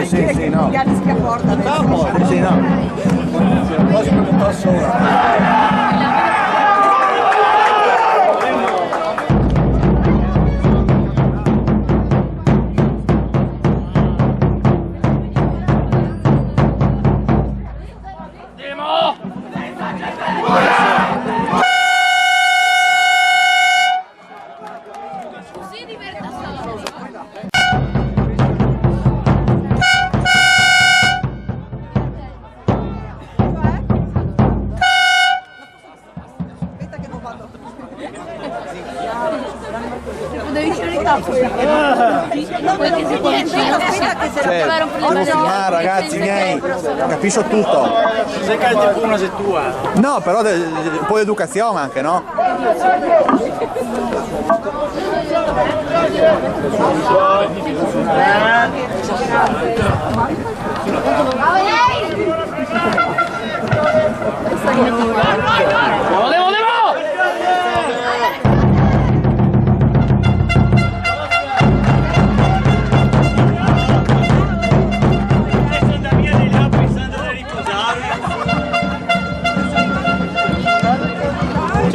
Sì, no. Sì, no. Devi uscire il capo perché non puoi che si può Ma ragazzi miei, capisco tutto. Se calci una sei tua. No, però un po' di educazione anche, no?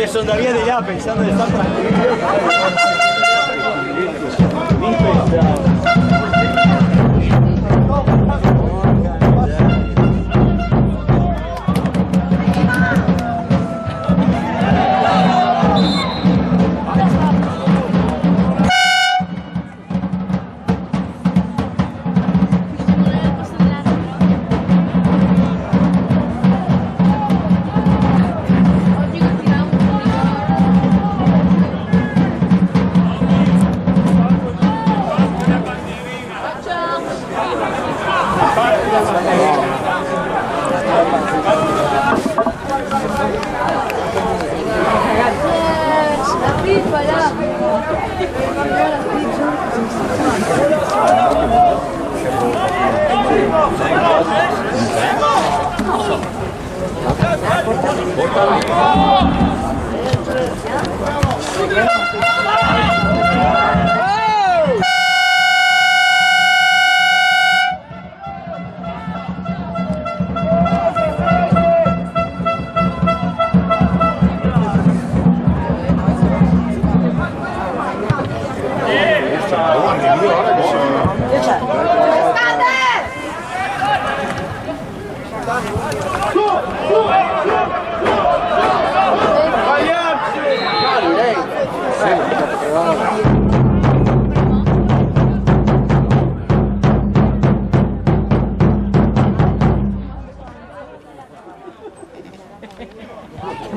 Sono da via di là pensando di stare tranquillo.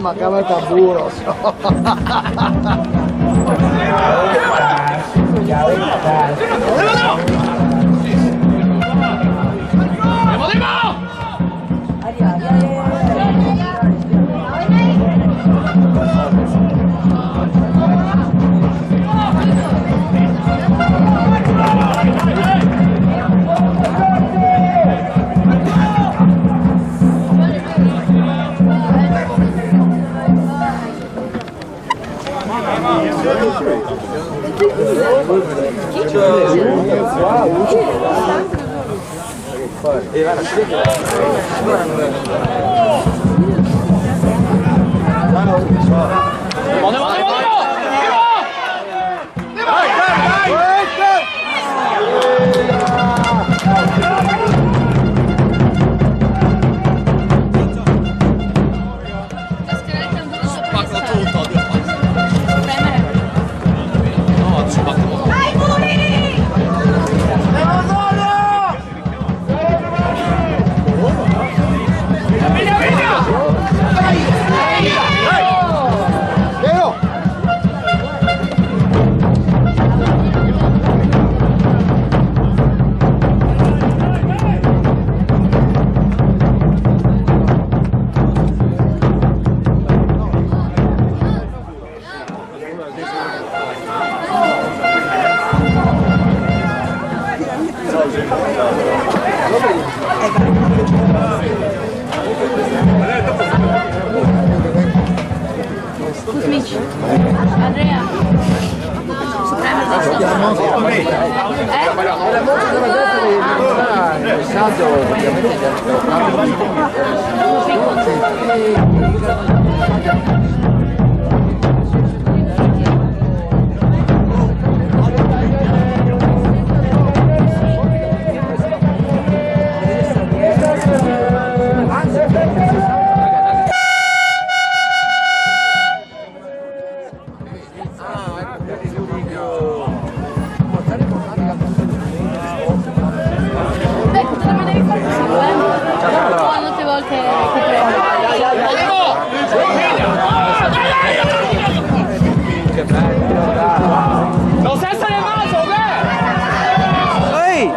Ma cava taburo. amici. Andrea. Il messaggio ovviamente Molte volte che bello. ¡No seas alemán, Ehi!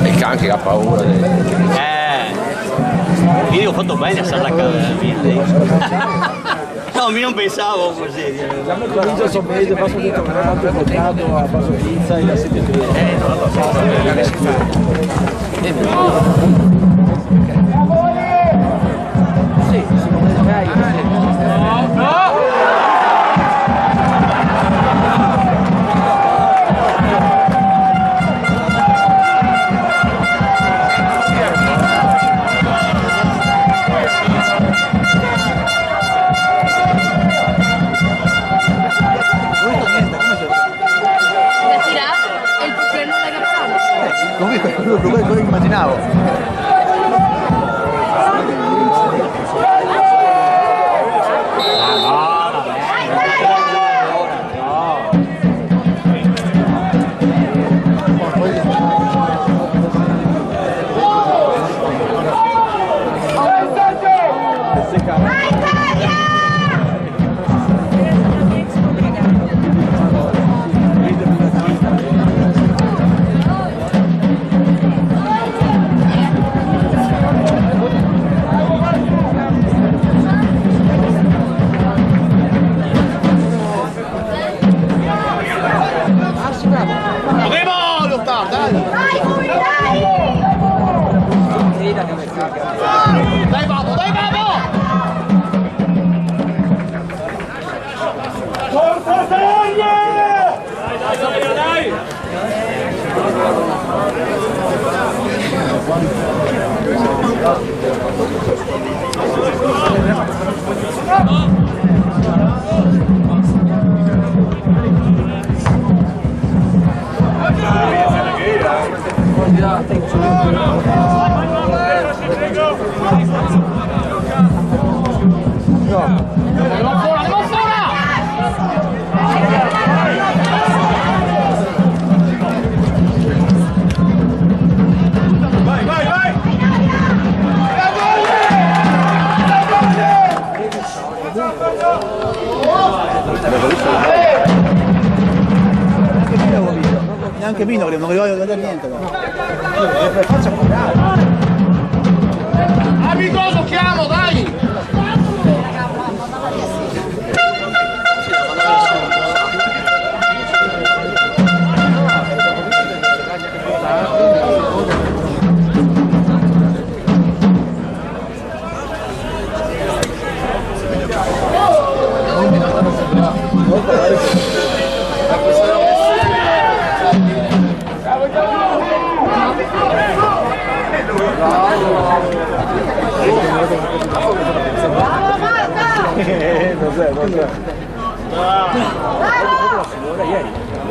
Il can che ha paura Io ho fatto bene a stare la casa. No, io non pensavo così. Siamo cominciato a sommere, passo di tornare a portato a passo pizza e la sette non lo so. Sì, Comunque quello che immaginavo. Neanche vino, non voglio vedere niente. Faccia pagare. Amico, chiamo, dai!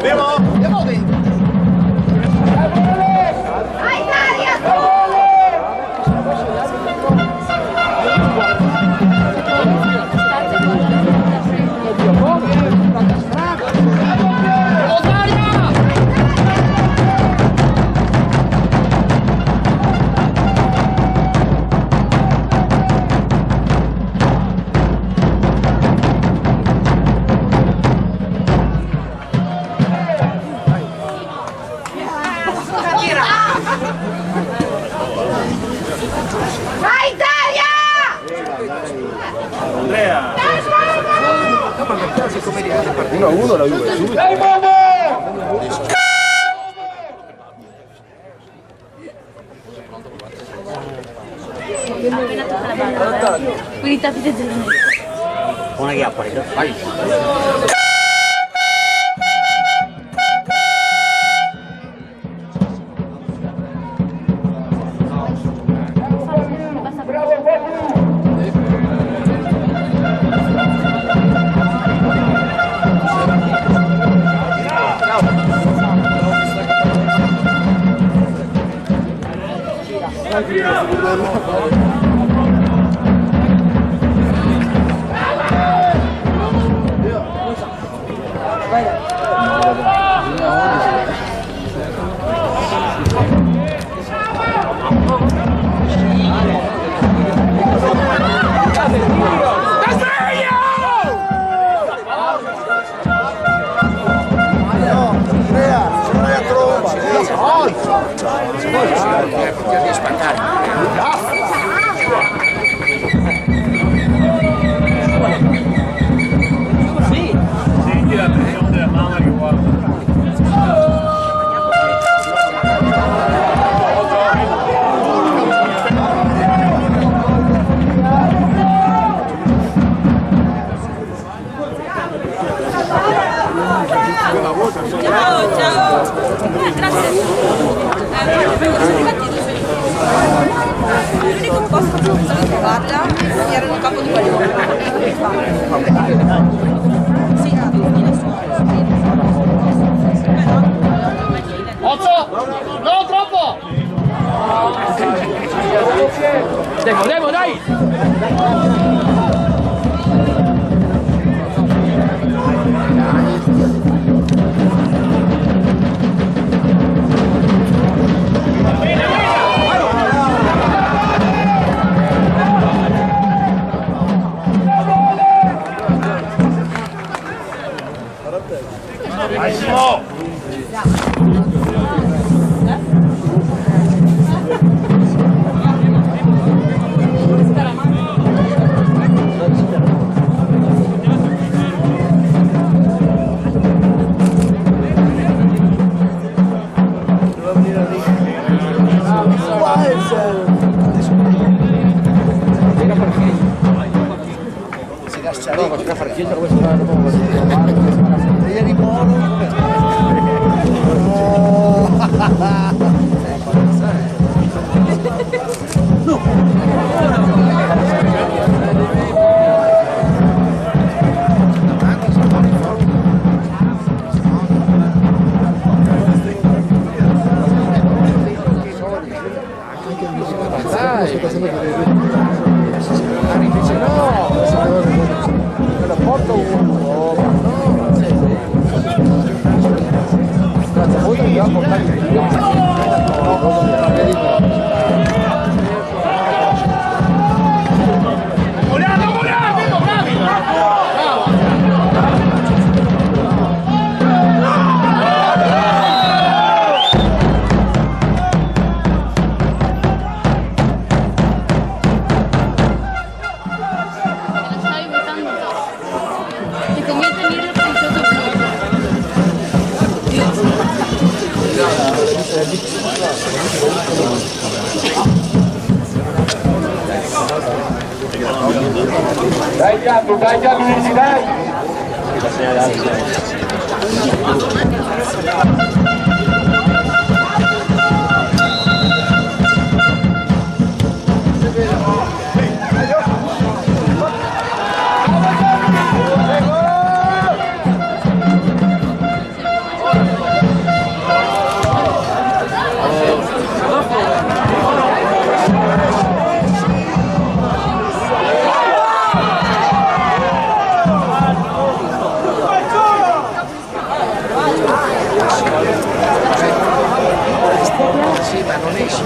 Andiamo dentro. Vai Italia! Andrea! 1-1 la Juve. Appena tocca la palla. Quindi tapite del Una chiappa, vai. Senti la pressione della mamma che guarda. Ciao, ciao! Grazie! L'unico posto che non sapevo trovarla era nel campo di Guaglione. Sì, No, troppo! Devo, dai! Dai Gianluigi, dai! Sì, ma non esce.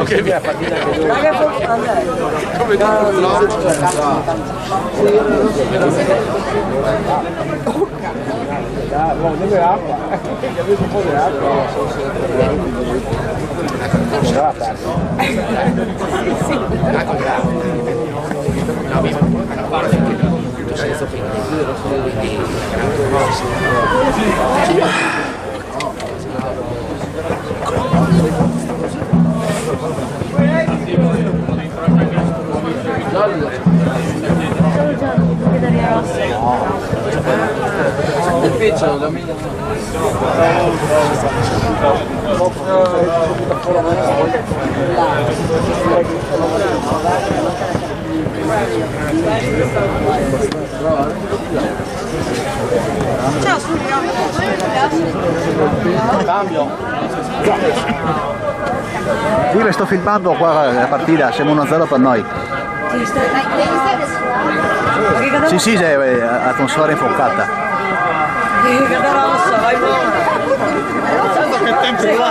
Ok, via partita che come dove acqua? Avete un po' di acqua. Ciao, Giulia. Cambio. Io le sto filmando qua la partita, siamo 1-0 per noi. Sì, sì, è atmosfera infuocata. Rossa, vai buona. Che tempo va?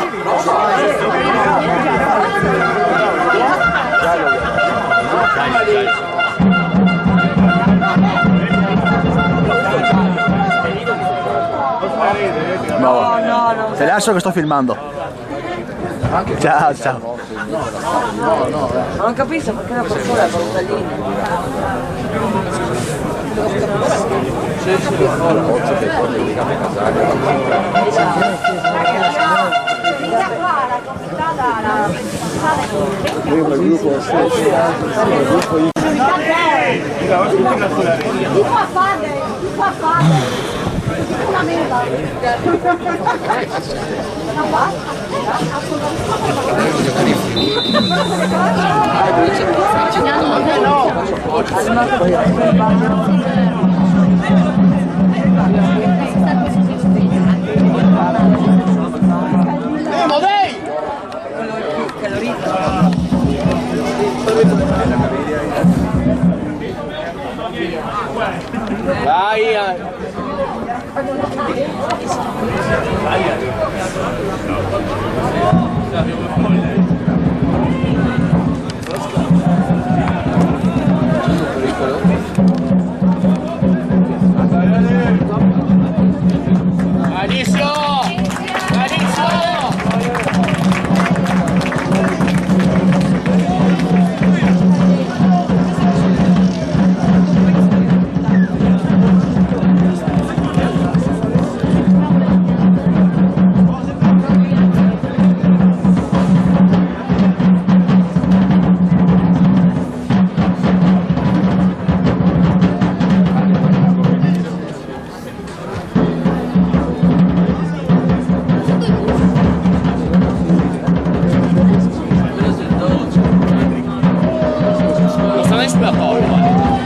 No, te lascio che sto filmando. Ciao, ciao. Non capisco perché la persona è coltellina.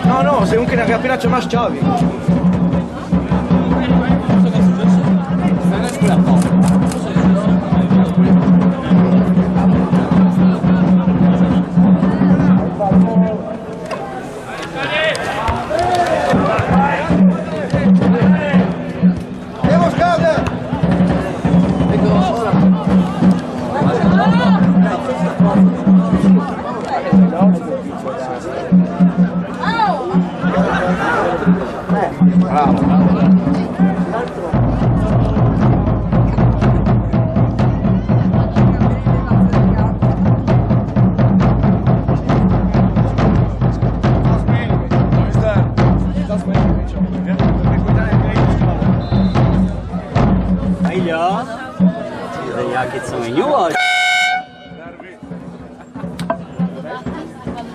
No, no, sei un che appena c'è una schiavi.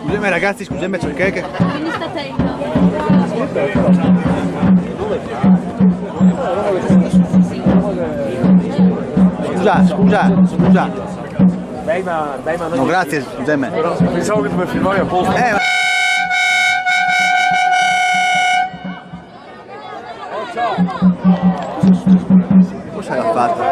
Scusami ragazzi, scusami, perché che... Quindi sta attento. Scusa. Dai, ma No, grazie, scusami. pensavo che dovevi filmare a posto. Cosa l'ha fatto?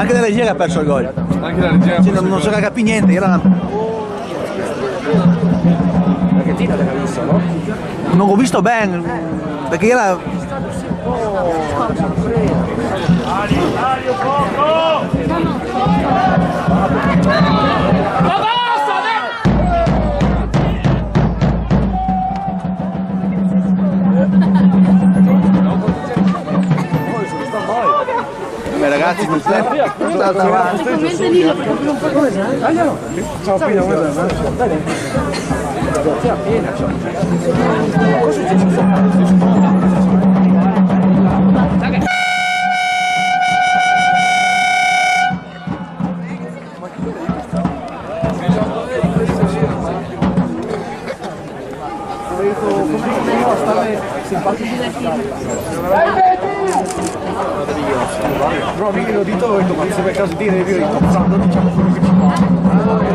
Anche la regia che ha perso il gol. Anche la regia. Sì, non so che capì niente, era una... L'Argentina l'aveva visto, no? Non ho visto bene, perché era... Beh, ragazzi, non c'è. Ciao Pino, guarda. No, mica l'ho detto, ho detto, ma se per caso dire io incozzando, diciamo quello che ci fa. Dai.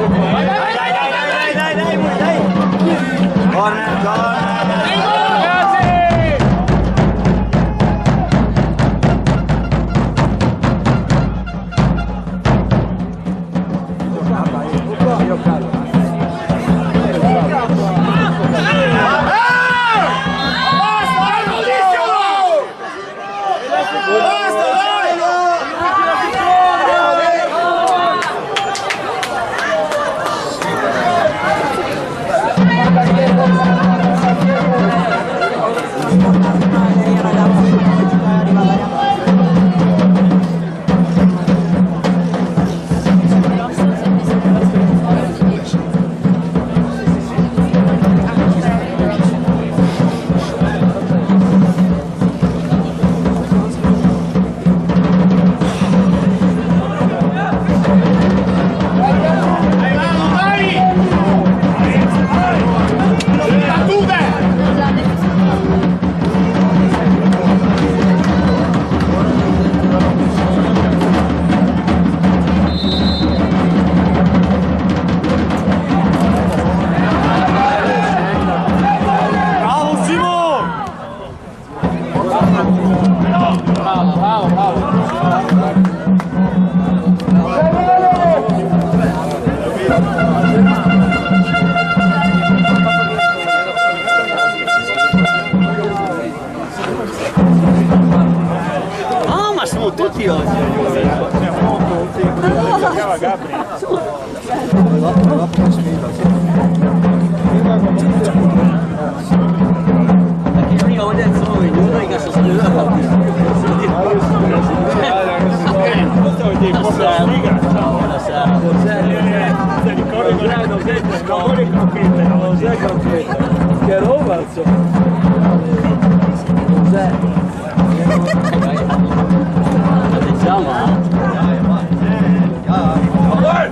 Corner. Ma siamo tutti oggi. Perché prima ho detto sono venuto e che sono Che roba, Via. Vai.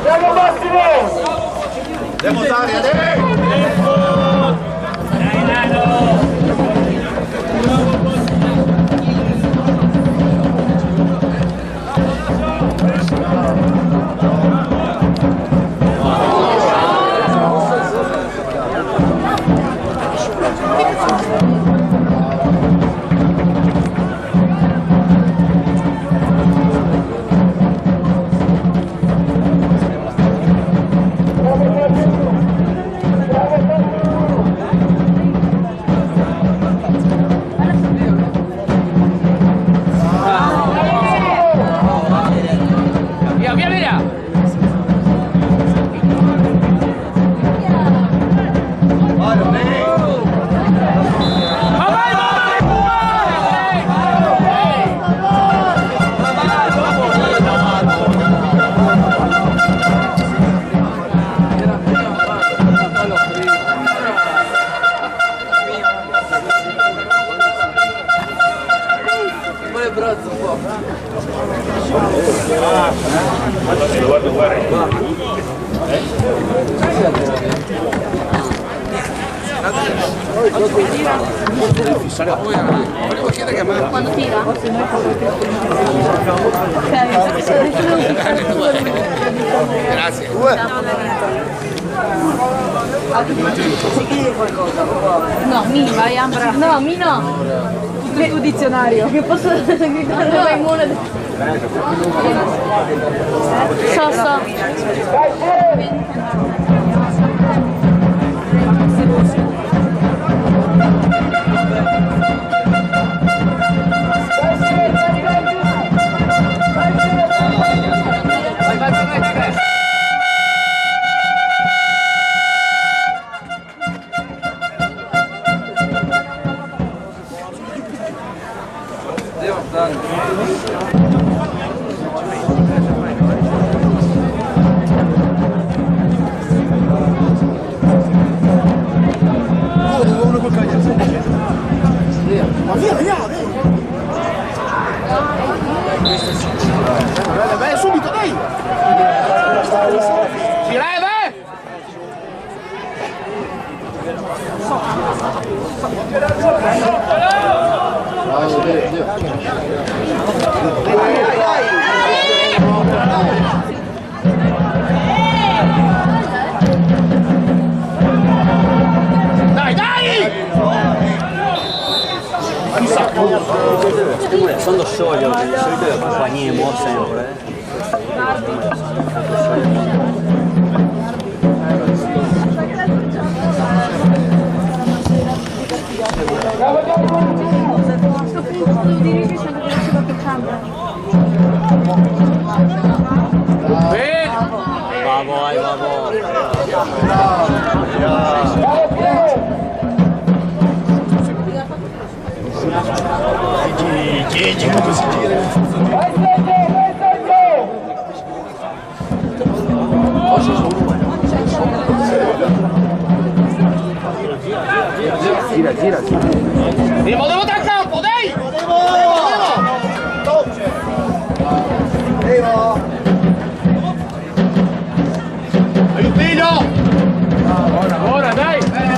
Bravo Massimo! Devo dare a te! Bravo, Via! Quando tira? Grazie. No, mi vai Ambra. No, mi no. Il tuo dizionario. Che posso gridare? No, immune. So. Vai subito, dai! Si leva! Dai, dai! Sono sciolio, di solito la compagnia muove sempre. Gira. Devo dal campo, dai! Aiutino! Ora, dai! Dai!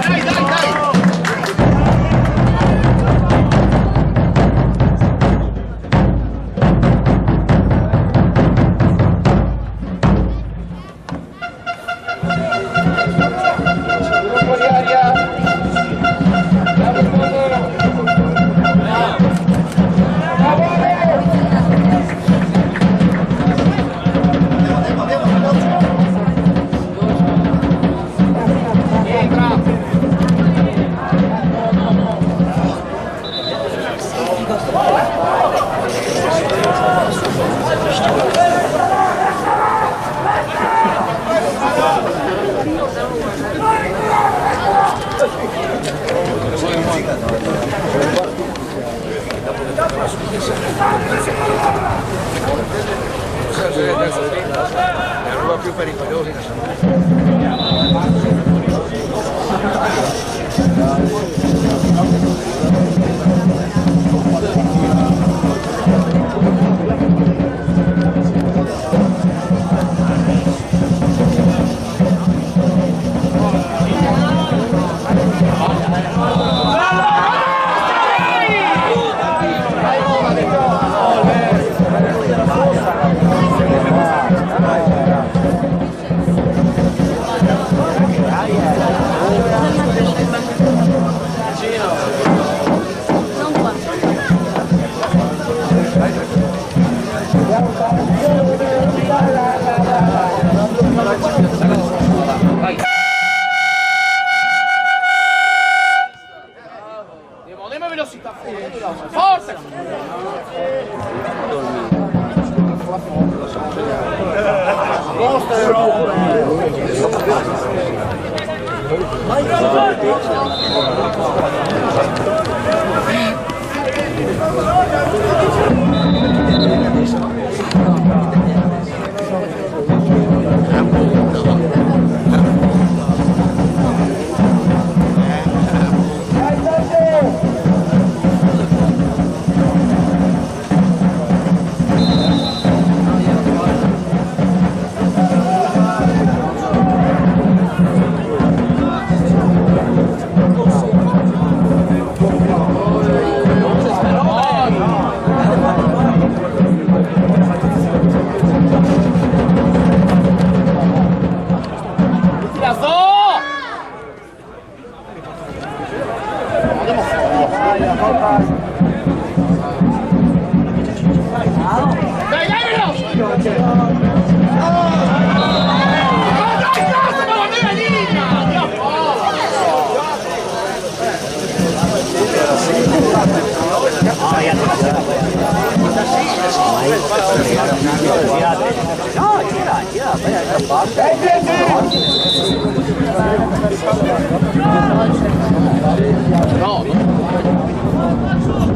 La roba più pericolosa.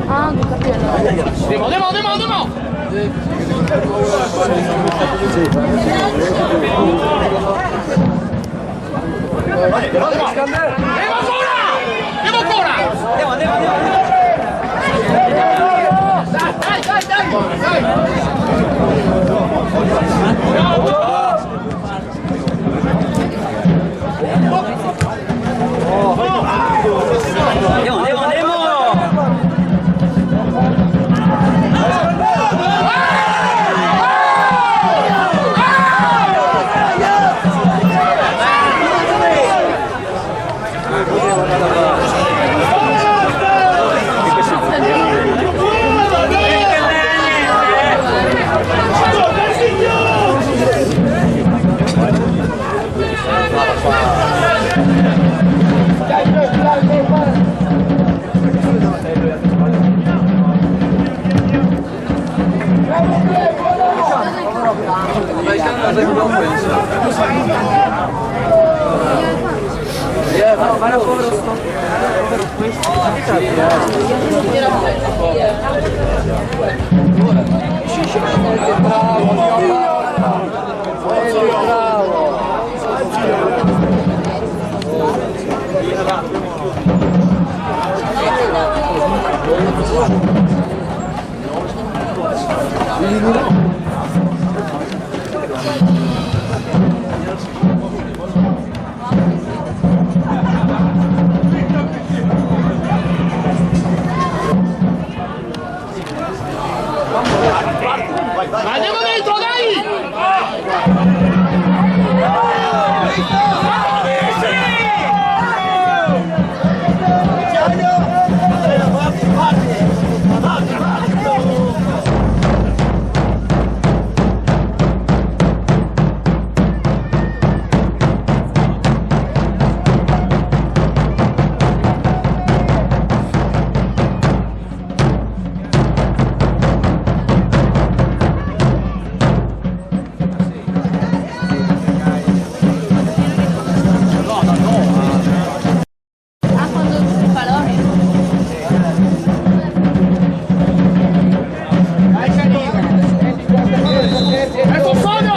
Ah, non capivo. Andiamo! Andiamo ancora! Andiamo! Andiamo dentro, dai! Ah, quando il pallone. Ecco Sonia!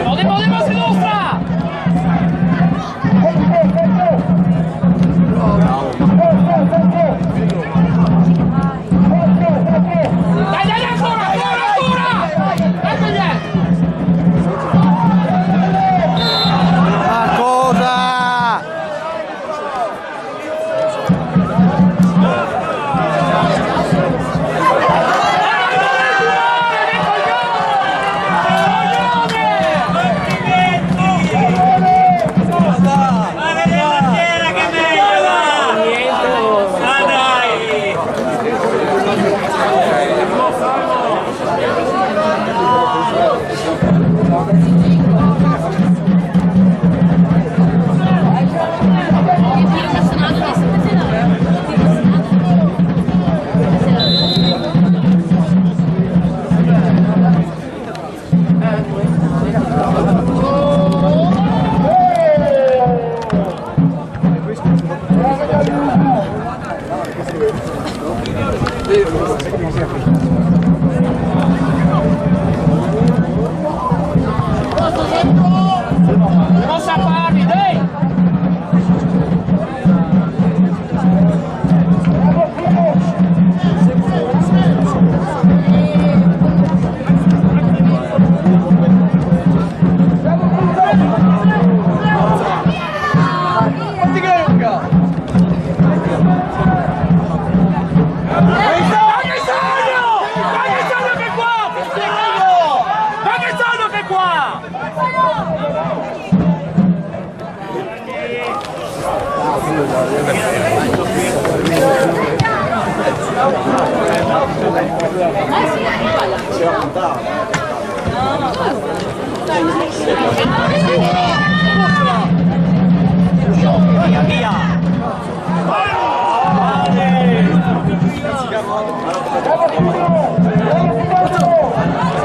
Andiamo, sinistra! Dai, ancora! Non saparli, dai!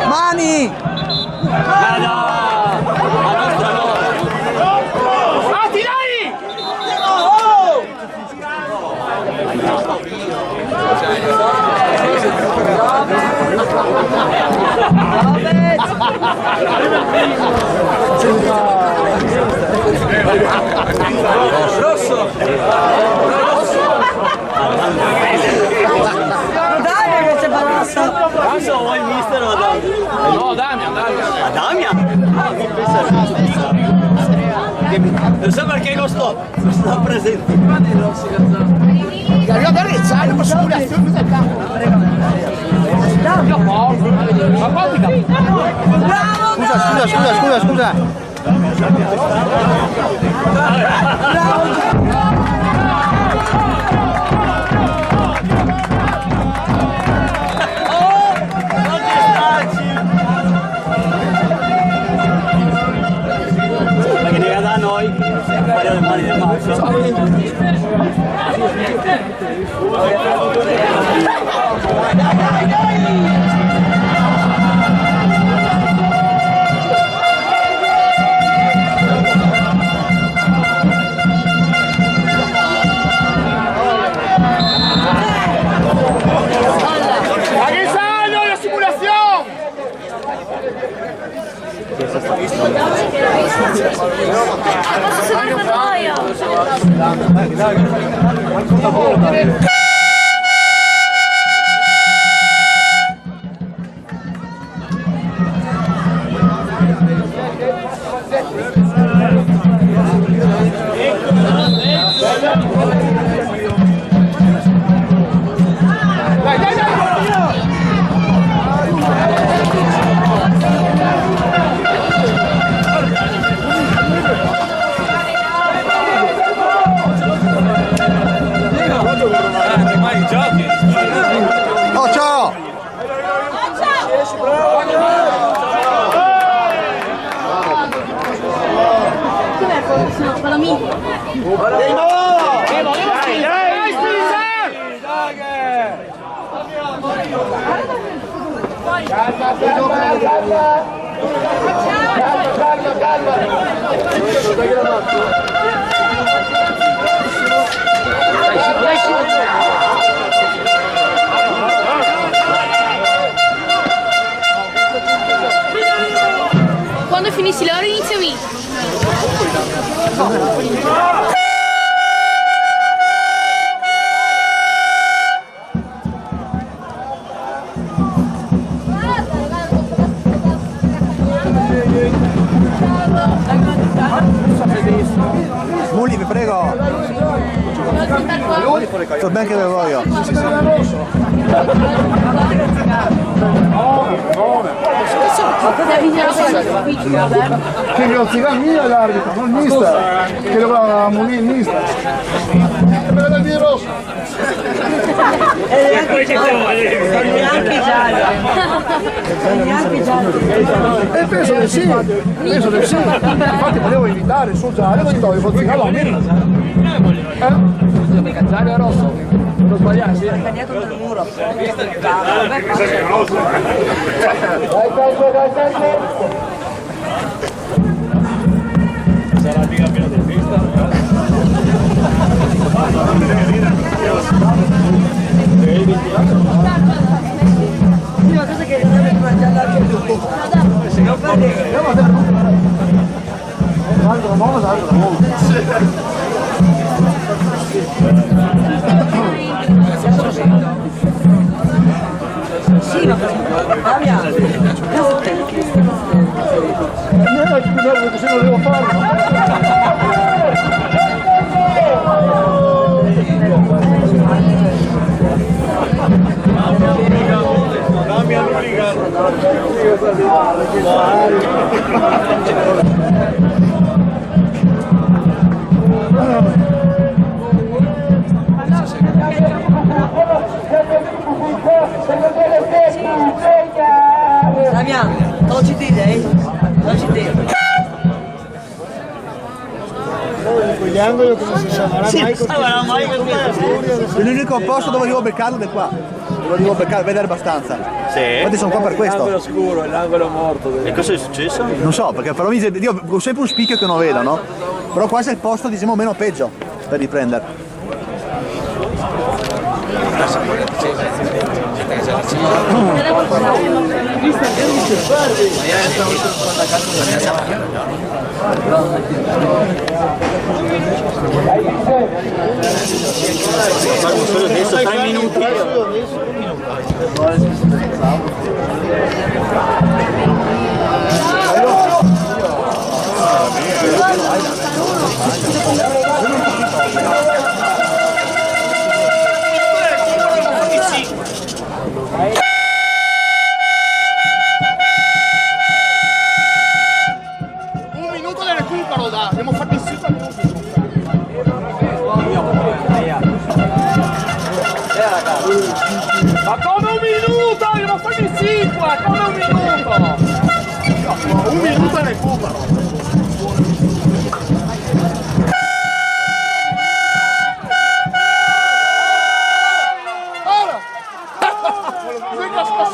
Mani! Fatti, dai! Rosso! Dai che c'è balasso! Adesso vuoi il mister o Damian? No, Damian. A Damian? Ah, mi pensa non so perché non sto presente. Io da Rizzai, non posso pure del campo. Ma quanti Scusa. Perché deve da noi, un paio di mani del la simulación! Oh, ciao! Quando finisci l'ora inizio io. Muli, vi prego. So ben che bevo io. Che lo zigamia l'arbitro, non il mister. Che lo va a munire il mister. E me la di rosso. E penso di sì, infatti volevo evitare il suo giallo, poi tolgo il zigalo a me. Giallo e rosso. Non sbagliare, sì. Dietro del muro. Sarà mica pieno del pista. Devi Damiano, non ci dire, non ci dire. Quegli angoli come si sarà mai L'unico posto dove devo beccarlo è qua. Dove devo beccare, vedere abbastanza. Sì. Infatti sono qua per L'angolo questo. scuro, è l'angolo morto. E cosa è successo? Non so, perché però io ho sempre un spicchio che non vedo, no? Però qua c'è il posto, diciamo, meno peggio per riprendere. Adesso 3 minuti. Un minuto di recupero, dai, abbiamo fatto 5 minuti. Ma come un minuto? Abbiamo fatto 5, come un minuto? Un minuto di recupero.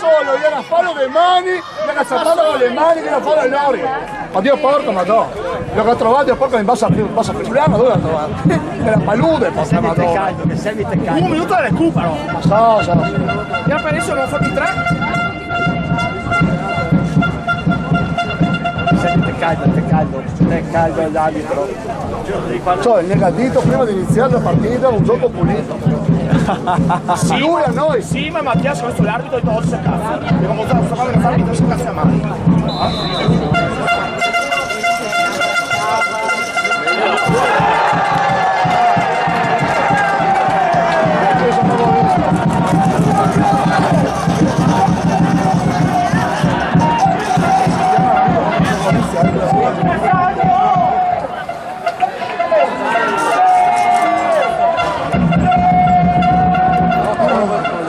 Solo, io la fallo le mani, io la saltata con le mani, io la fallo alle orie. Ma Dio porco, madonna. Io che ho trovato, io porco in basso a Friulano, dove l'ho trovato? Nella palude, porca madonna. Un minuto di recupero. Ma so. Io per adesso abbiamo fatti 3. È caldo l'arbitro. Cioè, il negatito prima di iniziare la partita, un gioco pulito. Sì, Lui a noi. Sì, ma Mattia ha messo l'arbitro e tolse a cazzo. Abbiamo usato la fare di 3 cazzo a mano.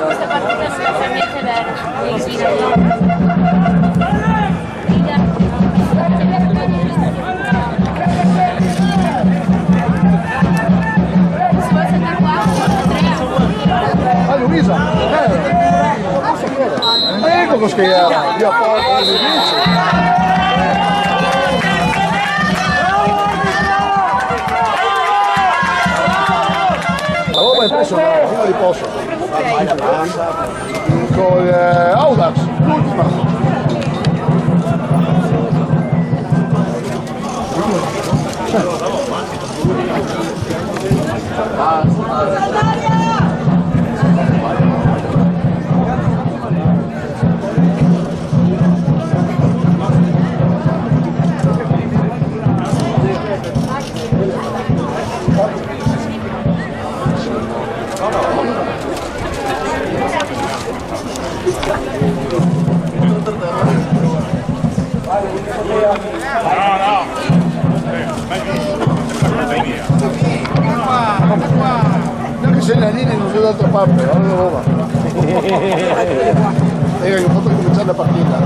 Questa partita assolutamente vera. Ah, Luisa. Ecco cosa era. Io porto le bici. La roba è impressionante, io non li posso. Con Audax, l'ultima. Anche se Nanini non sono d'altra parte, guarda la roba. E ho fatto cominciare la partita.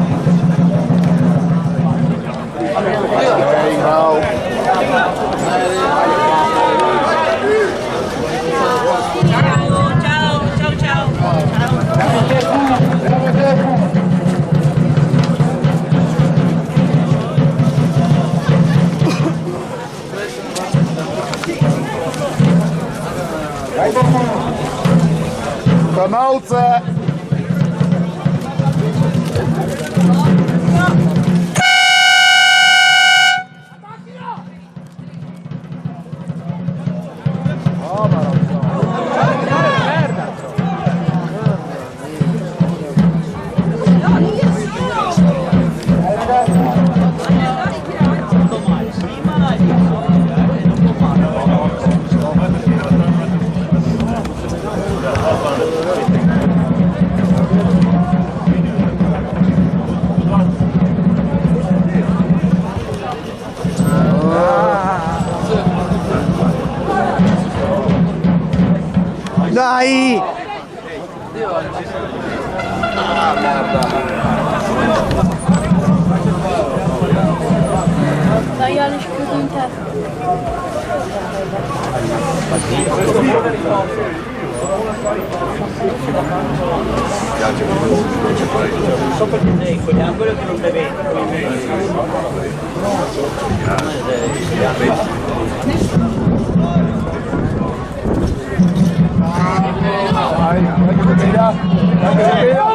Bravo. Tramauzza. Dai! Dai Ale, scusa in te. Quello che non beve. Vai che tira, vai che tira.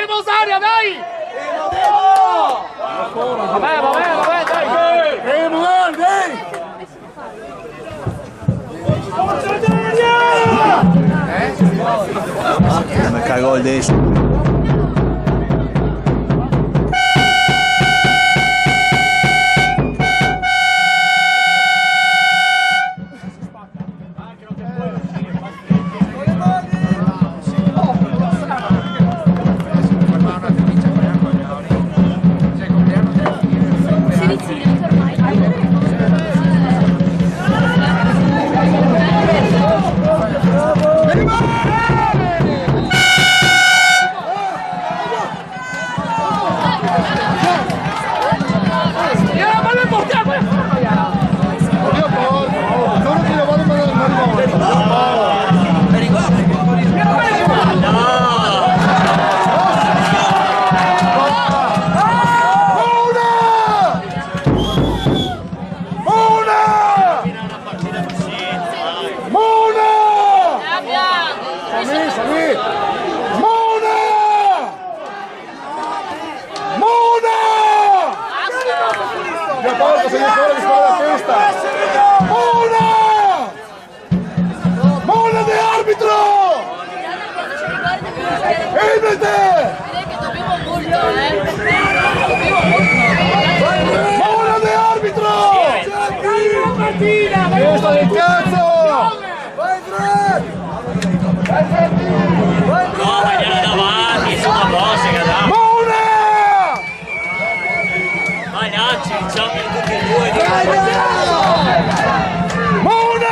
Rosaria, dai! Vabbè, dai! Me cagó el de eso. Testa del cazzo! Vai Fred! No, andiamo davanti, sulla bossa che dà. Mona! Vai Nanci, diciamo tutti e due. Mona!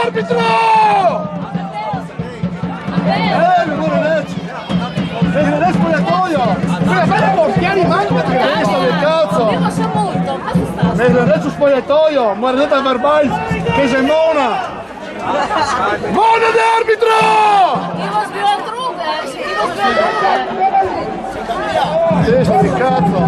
Arbitro! È spogliatoio! Quella bella portiani manca che testa del cazzo! Nel su spogliatoio, guardate verbal che c'è Mona! Mona di arbitro! Testa del cazzo!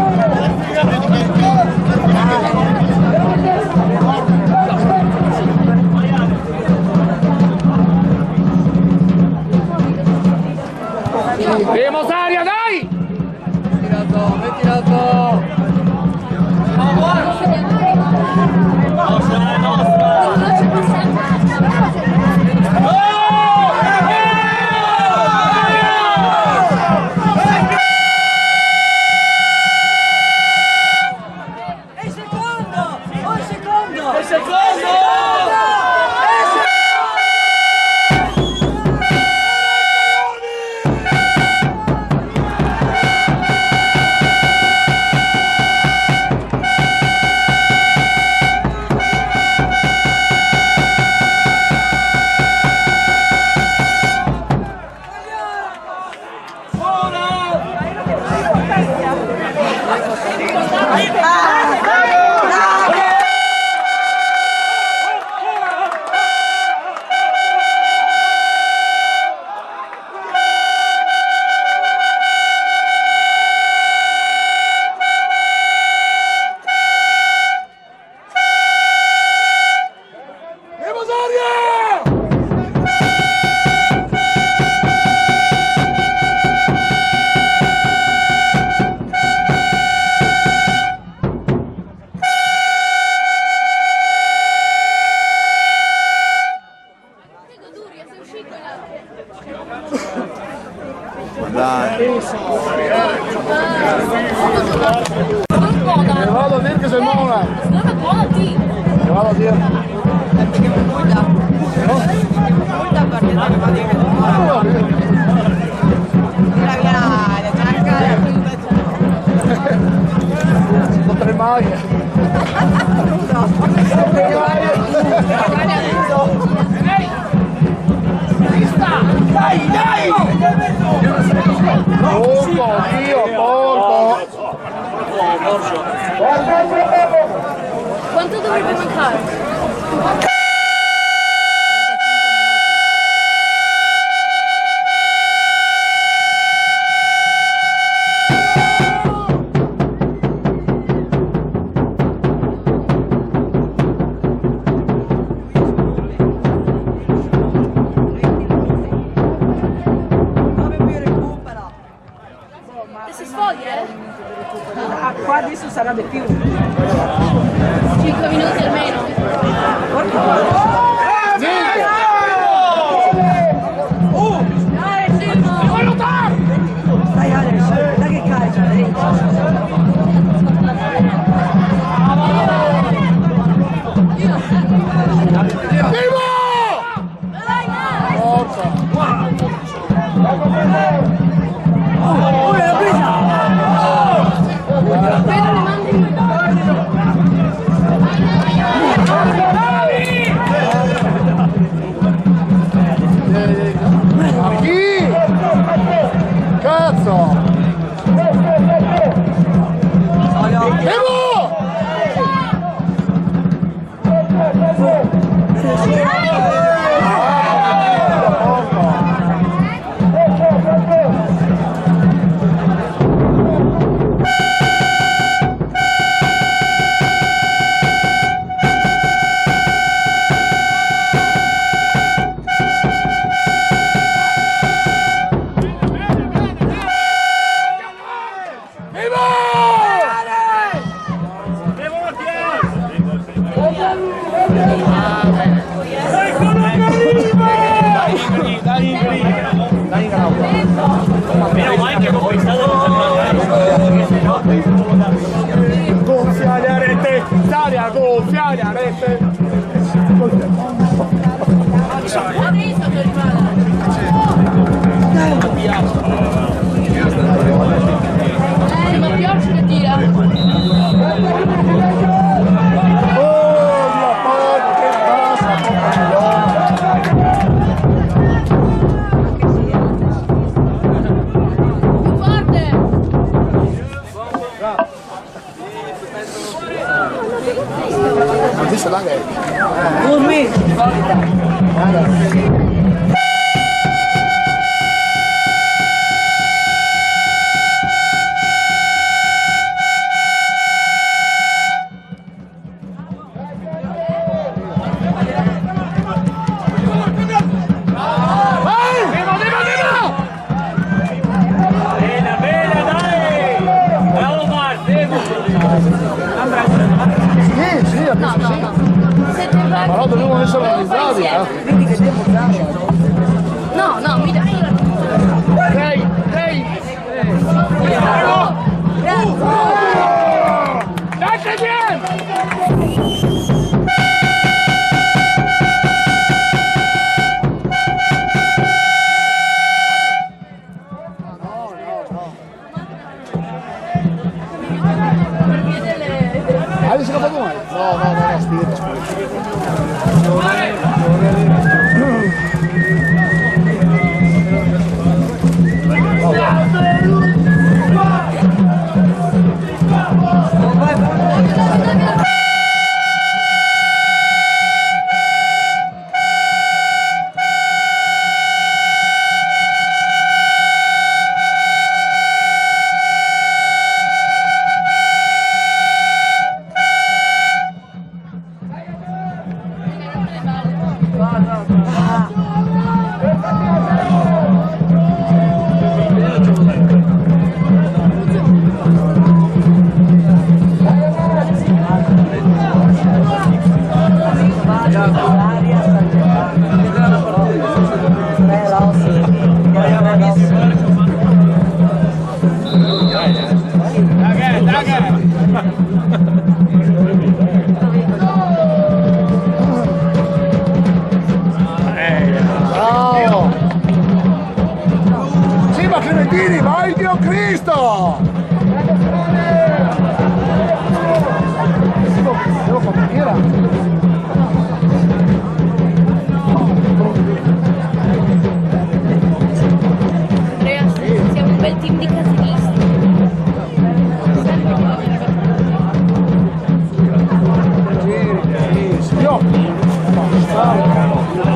Ma dai. Te vado a dire che sei mona. Dove buona ti? Te vado a dire. Sono 3 maglie. Porco, Dio, porco! Quanto dovrebbe mancare? Si sfoglia? Qua adesso sarà di più. 5 minuti almeno. Dai Simo! Dai Alex, dai che calcia, gonfiare a rete! Ma pioggia che tira! Adesso là che però dobbiamo essere organizzati, Vedi che devo usare. No, no, mi dai! Dai! Lascia Adesso lo fa come? No, stirci. Sì, ma Clementini, vai Dio Cristo! Devo fare Andrea, siamo un bel team di casinisti.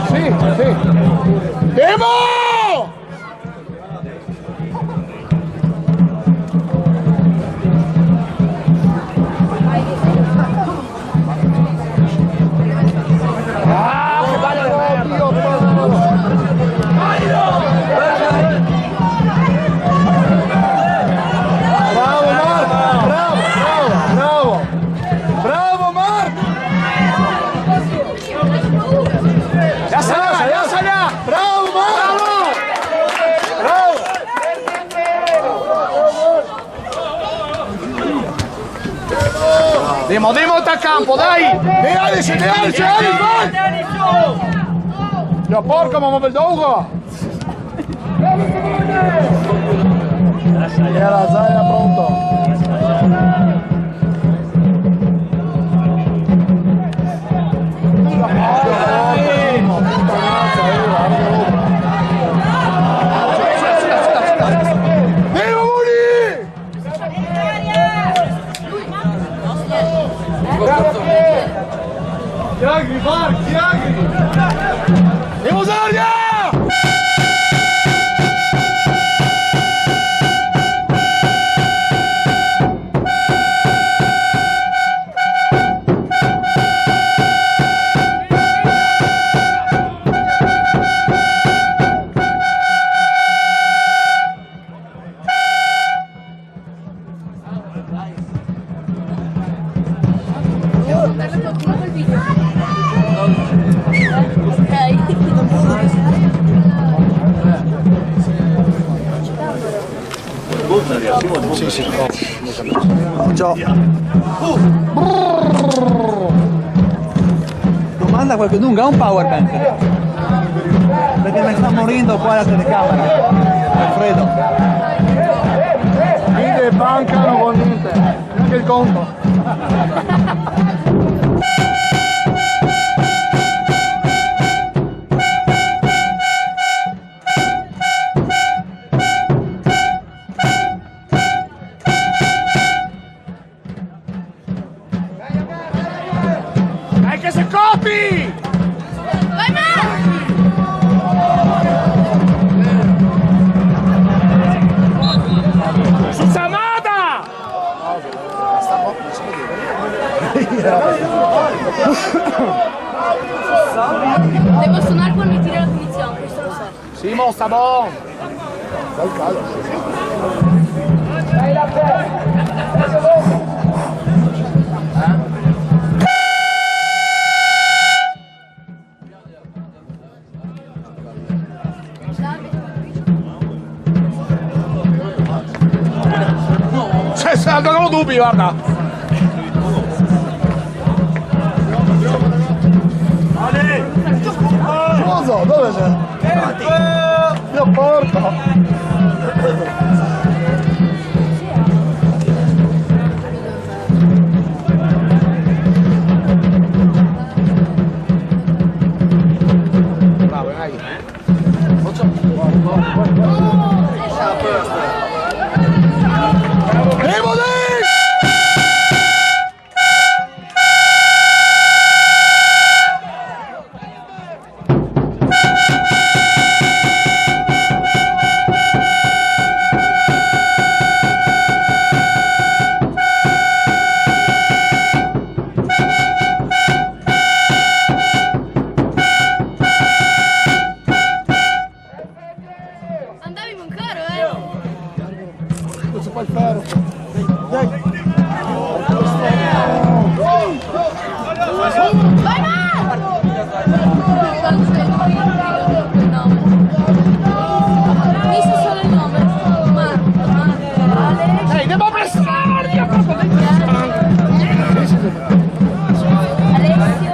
Sì. Demo! Bravo Mark! Ya salió. Bravo Mark! Bravo! Demo a campo, dai! De Alice, vai! Ja, porca, ma muove il dogo! Era Zaia pronto! Chiagri, Mark, Chiagri! Devo Zaria! Sì. Ciao. Domanda qualche dunque, ha un power bank? Perché mi sta morendo qua la telecamera. Alfredo. Vide bancano con niente, neanche il conto. Dai che se copi! Vai Mark! Su Samada! Devo suonare quando mi tira la punizione, questo lo so. Simo, sta buon! Non ho dubbi, guarda! Cosa? Dove c'è? Io porco! Bravo, dai! Andavi con caro, Cosa puoi fare? Dai! Vai Mark! Mi sa solo il nome. Mark, Ale. Dai, devo pressarti! Alessio.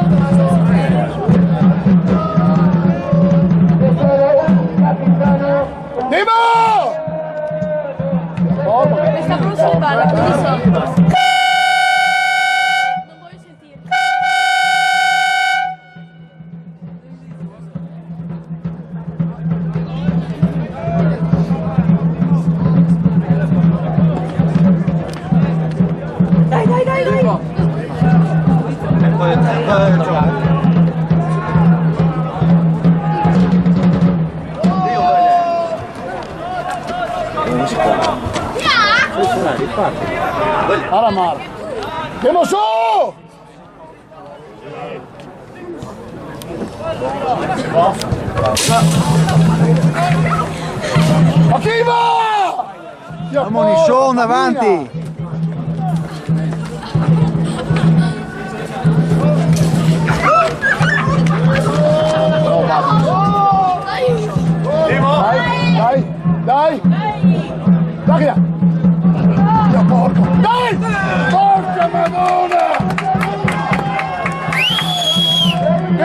Dimo! Questa brucia le palla, quindi sotto. Non voglio sentire. Dai! Aramar. Dimo su! Ma chi va? Monichon davanti. Dai! Dai! Dio porco! Dai! Porca madonna!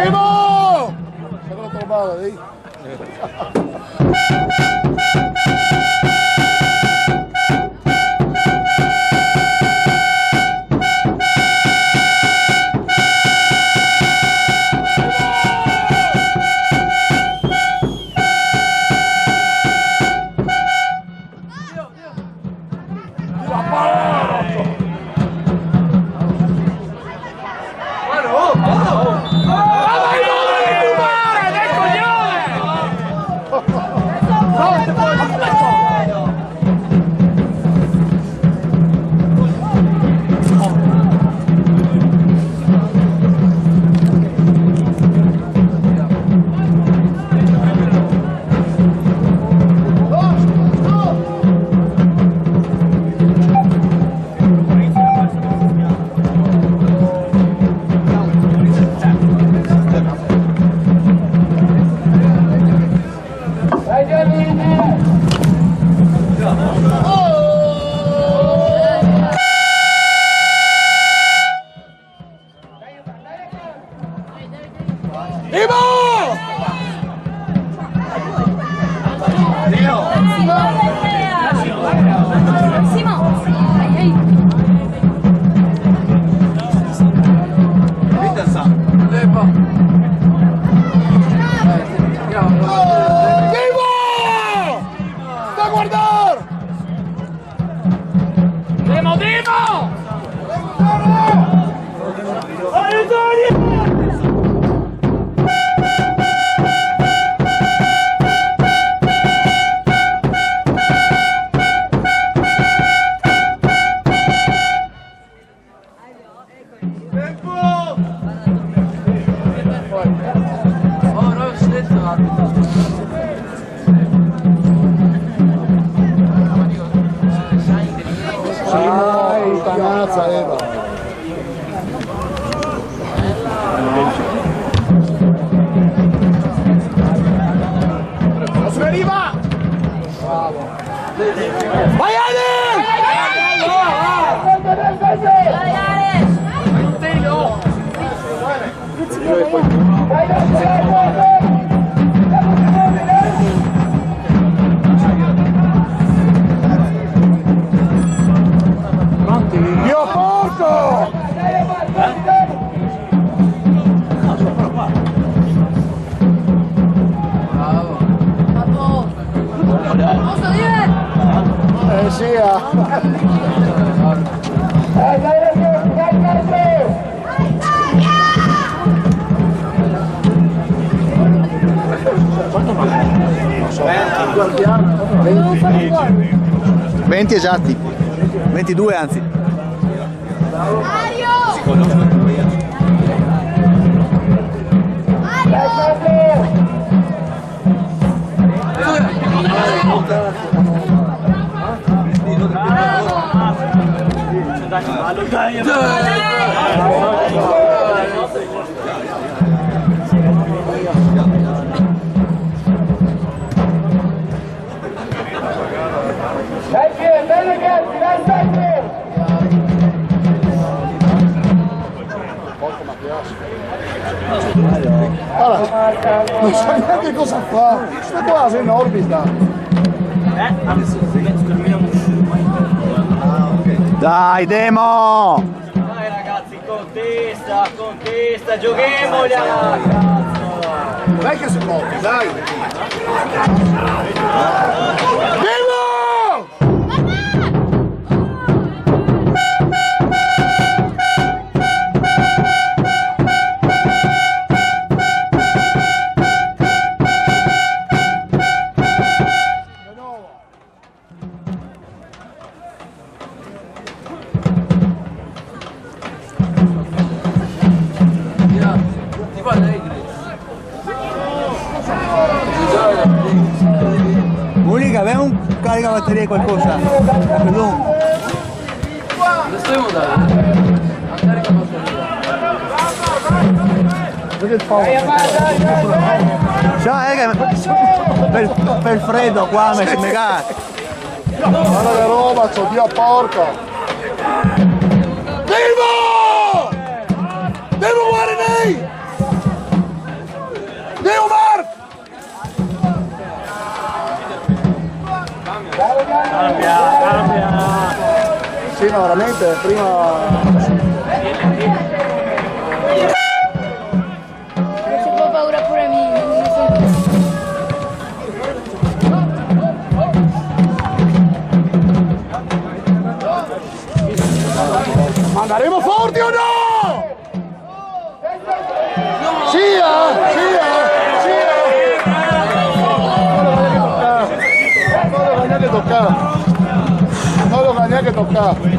Dimo! Se l'ho trovata, dai! Venti esatti, 22 anzi. Allora, non so neanche cosa fa, sto quasi in orbita. Dai Demo! Dai ragazzi, contesta, giochiamoli cazzo! Dai che si può, dai! Demo! Unica, aveva un caricabatteria di qualcosa? Perdón. Lo stai montando? A carica batteria. Vedi il Paolo. Ciao, per freddo qua mi si mega. Guarda che roba, c'ho Dio porca! Demo! Demo guarda lei! Demo Mark! Cambia! Sì, no, veramente, prima... C'è un po' paura pure a me, non so. Andremo forti o no? Sia! Non lo va neanche toccare.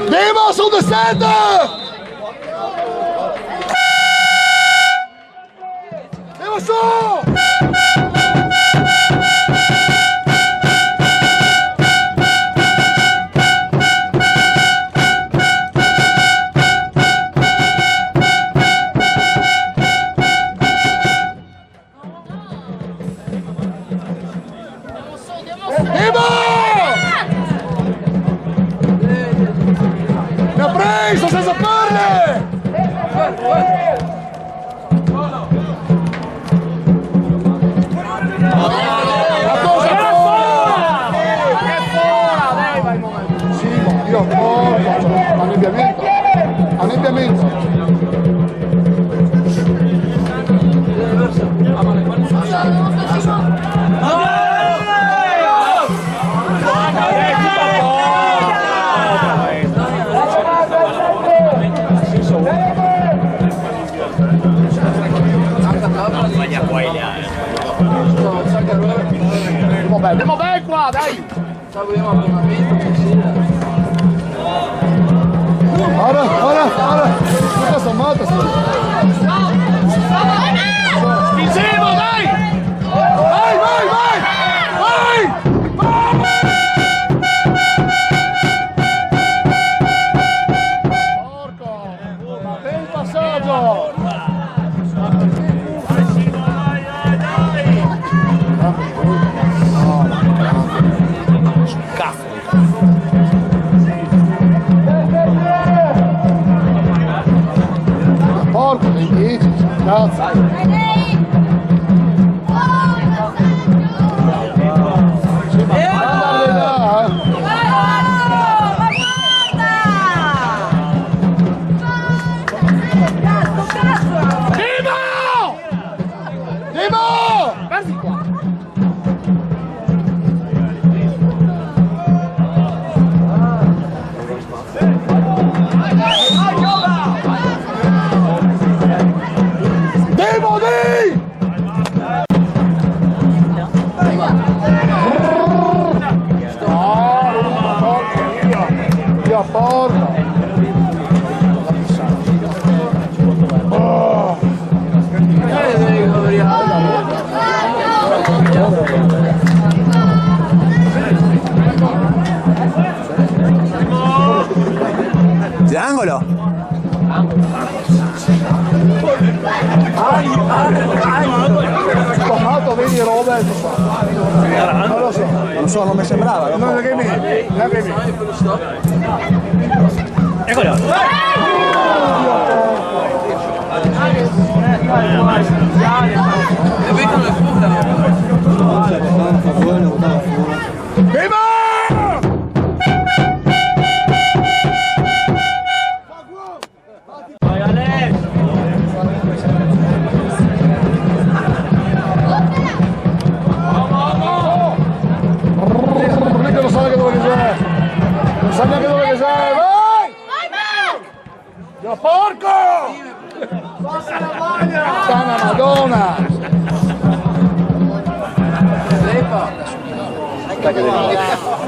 Demo sul descender! Demo su! Mi ha preso senza farle! La cosa sì, ma io porco, annebbiamento. Andiamo bene qua, dai! Salutiamo abbonamento, Ora! Questa matta Spingevo, dai! Vai! Porco! Ma che il passaggio! Porco dei 10, cazzo! angolo. Tomato, vedi roba, non lo so. Non so, non mi sembrava. Non è che mi. Eccolo. Viva! Vai Ale! Non sa neanche dove che sei. Non sa neanche dove che sei. Vai! Dio porco! Sana Madonna!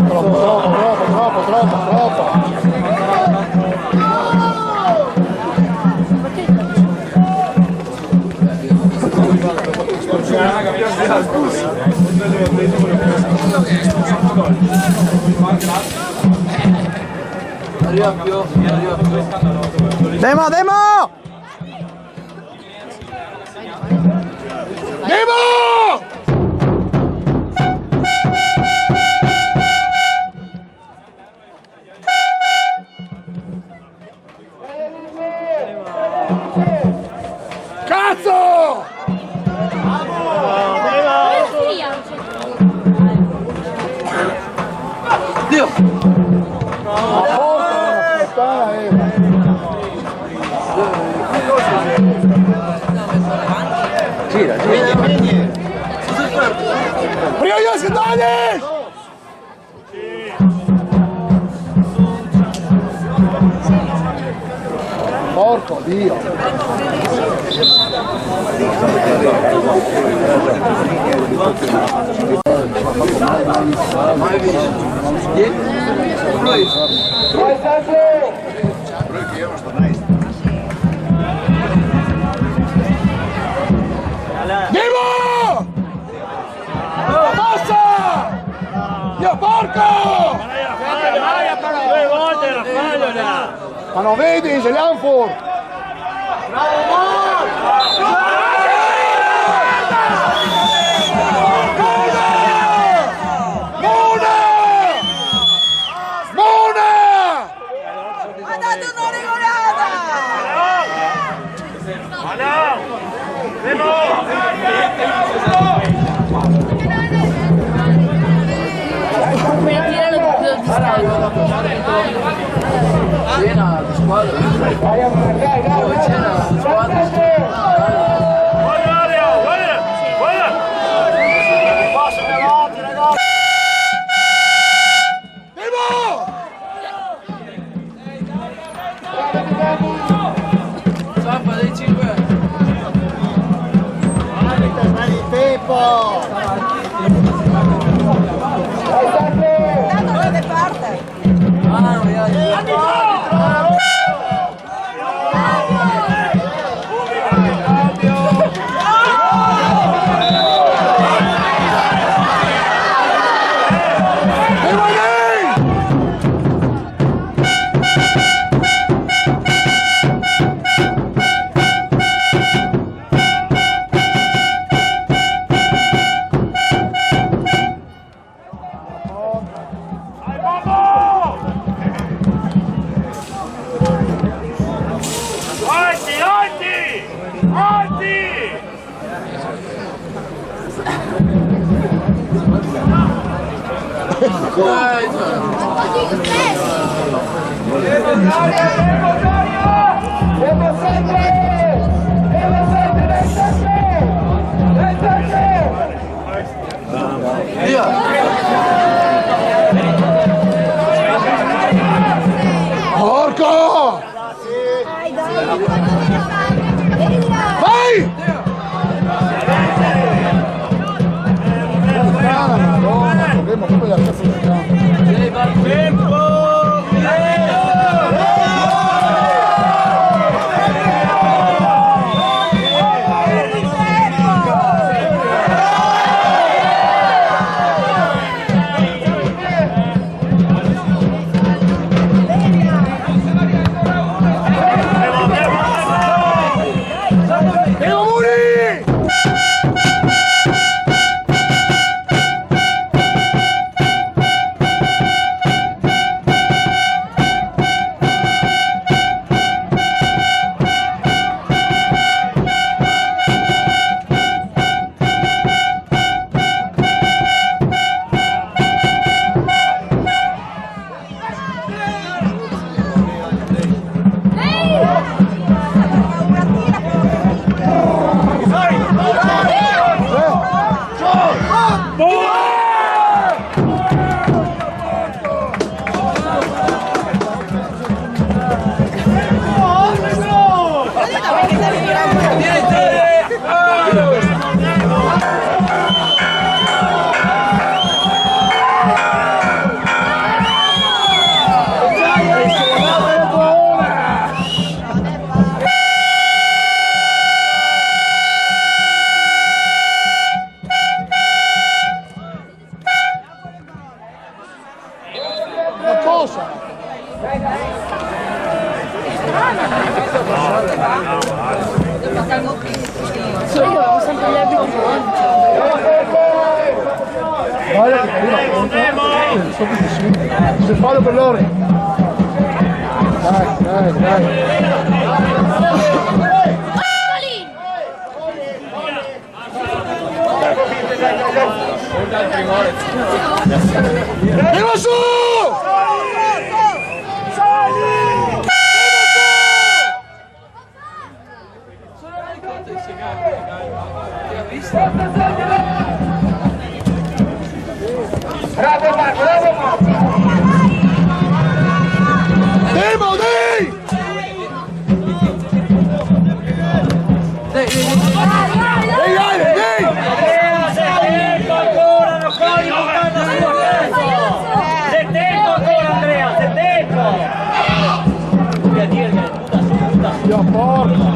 Troppo. Demo! Cazzo! Gira. Prima io Scandali! Porco Dio! Dimo! Passa! Dio porco! Due volte la fallo là! Ma non vedi, c'è l'Anfur! Ha dato una regolata! Cena di squadra. Dove c'era la squadra? Zappa dei 5. Da dove parte? Porco! Vai! Madonna, problema proprio della cazzo del campo. cosa. Io sempre gli abiti buoni. Guarda che carino, se fallo per loro. Dai. Andiamo su! Bravo Marco, bravo Marco! Demo, dai! Dio porca!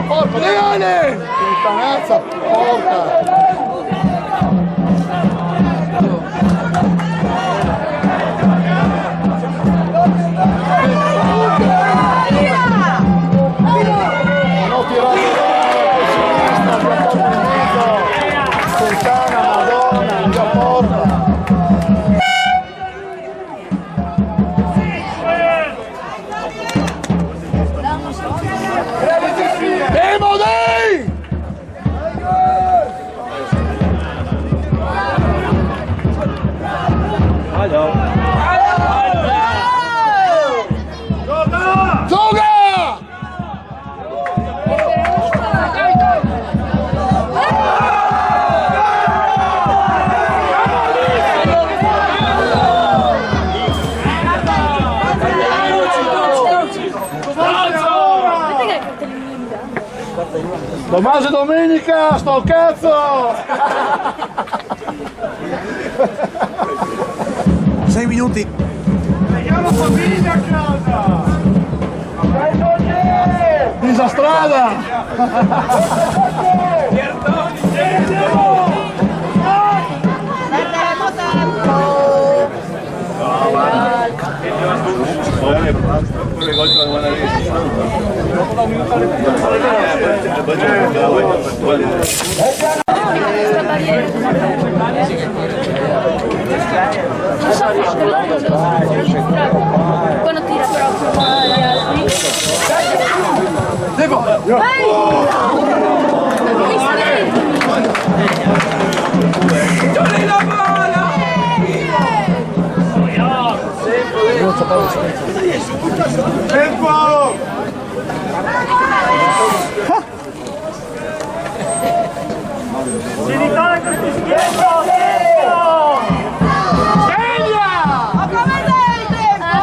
Porca, Leone! Che panazza, porca! Non ho tirato sinistra, già porta in mezzo! Sultana, Madonna, già porta! Demo, dai! Zoga! Tommaso e Domenica, sto al cazzo! 6 minuti. Vediamo famiglia a casa! Disastrada! Quando tira troppo gli altri. Tempo! Genitale con il schietto! Ma come dai il tempo?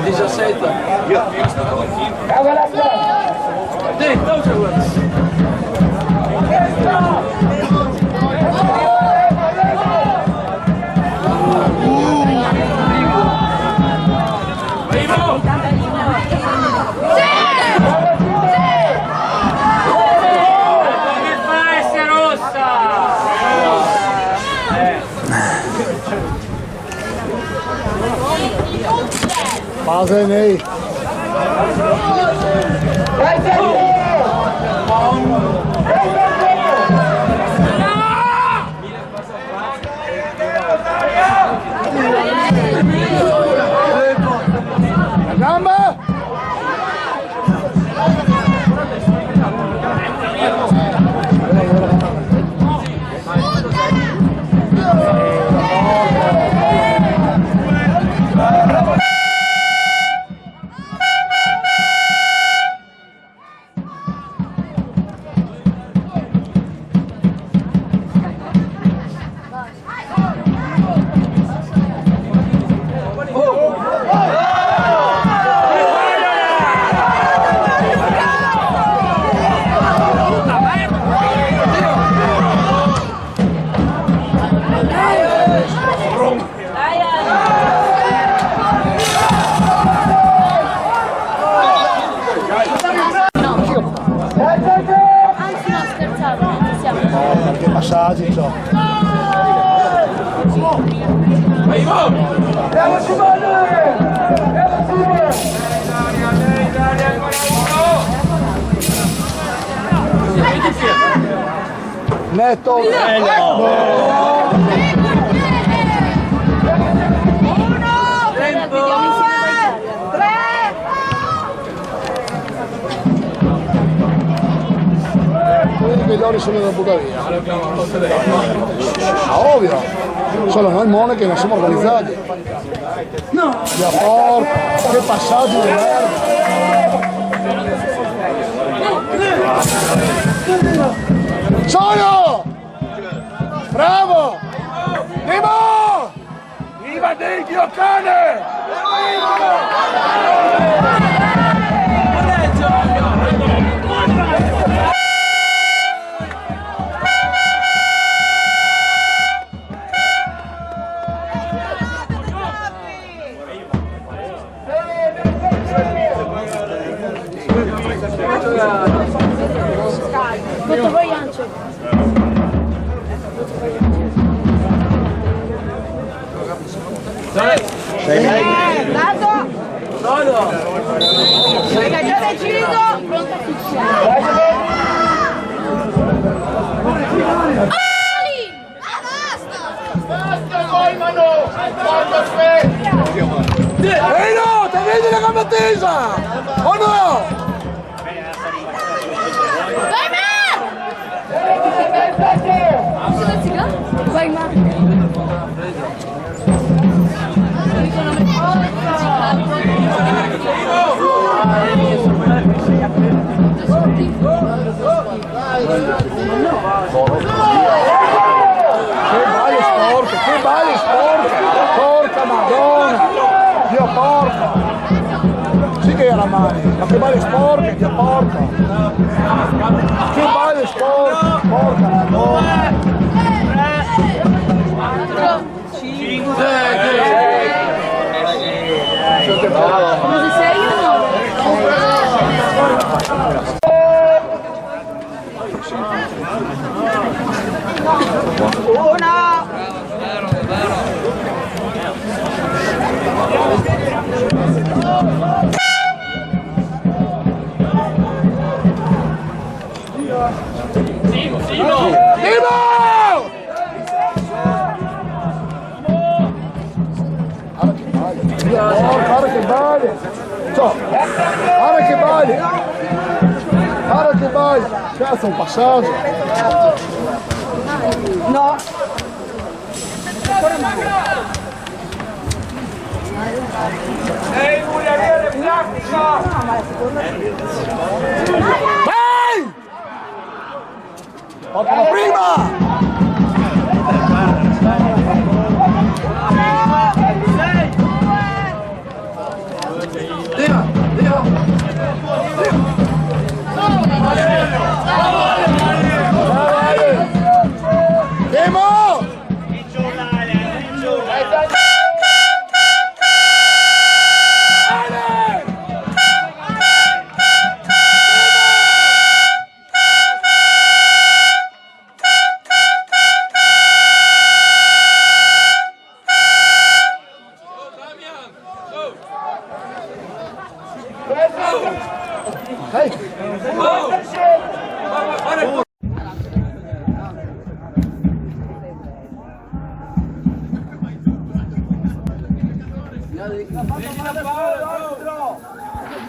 17. Fase nei. La gamba! Netto. Che loro sono da buttare via. Ovvio, solo noi monache non siamo organizzati. No! Che passaggio di merda! Solo! Bravo! Vivo! Viva Dio cane! Tutto voi Ancio. Dato. Raga, già deciso. Pronto ufficiale. Basta poi, Manu! Porta aspetta! No! Ti vedi la gamba tesa! O no? Vai Mar! Che balle sporche! Porca madonna! Dio porca! Sì che era male, ma che balle sporche, Dio porca! Che balle sporche, porca madonna! 5 Così sei o no? Una! Guarda che balle! Guarda che balle! Guarda che balle! Cazzo, un passaggio! No! Vai! Portala prima!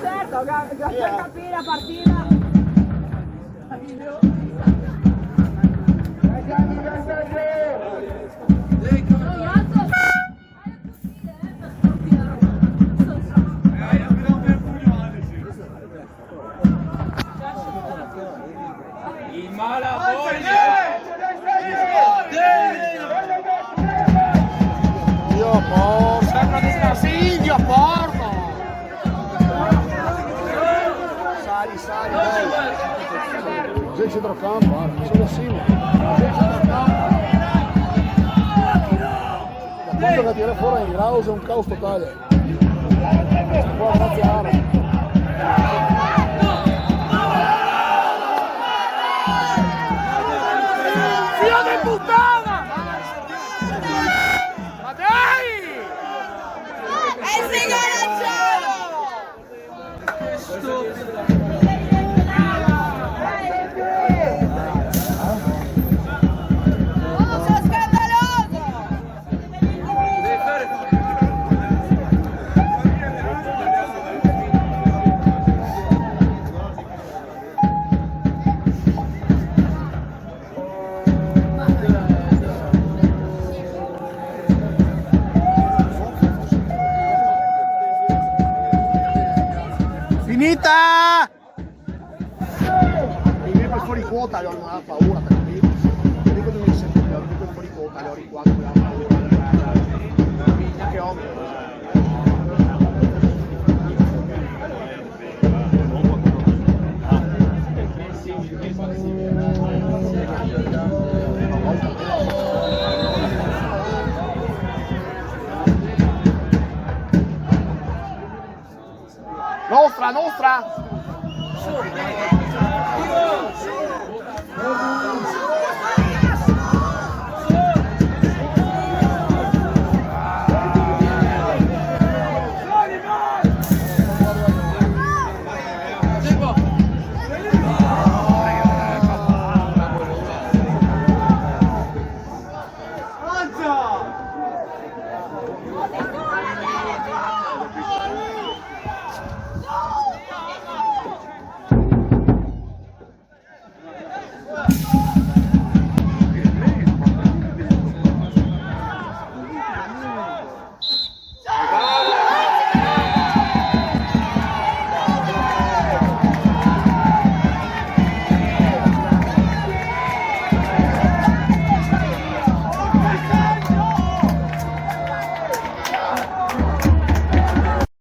Certo, per capire la partita. Il malavoglia! Dio porca! Sì, Dio porca! Sali, dai! C'è centrocampo, guarda, sono simili. Da quando la tira fuori in Raus è un caos totale. Può abbracciare. Figlio di puttana! Porta! Il Mirko è fuori quota, non ha paura per me. Enrico 2007, il Mirko è fuori quota, le ho riquato, non ha paura. Che ovvio. Nostra, nostra!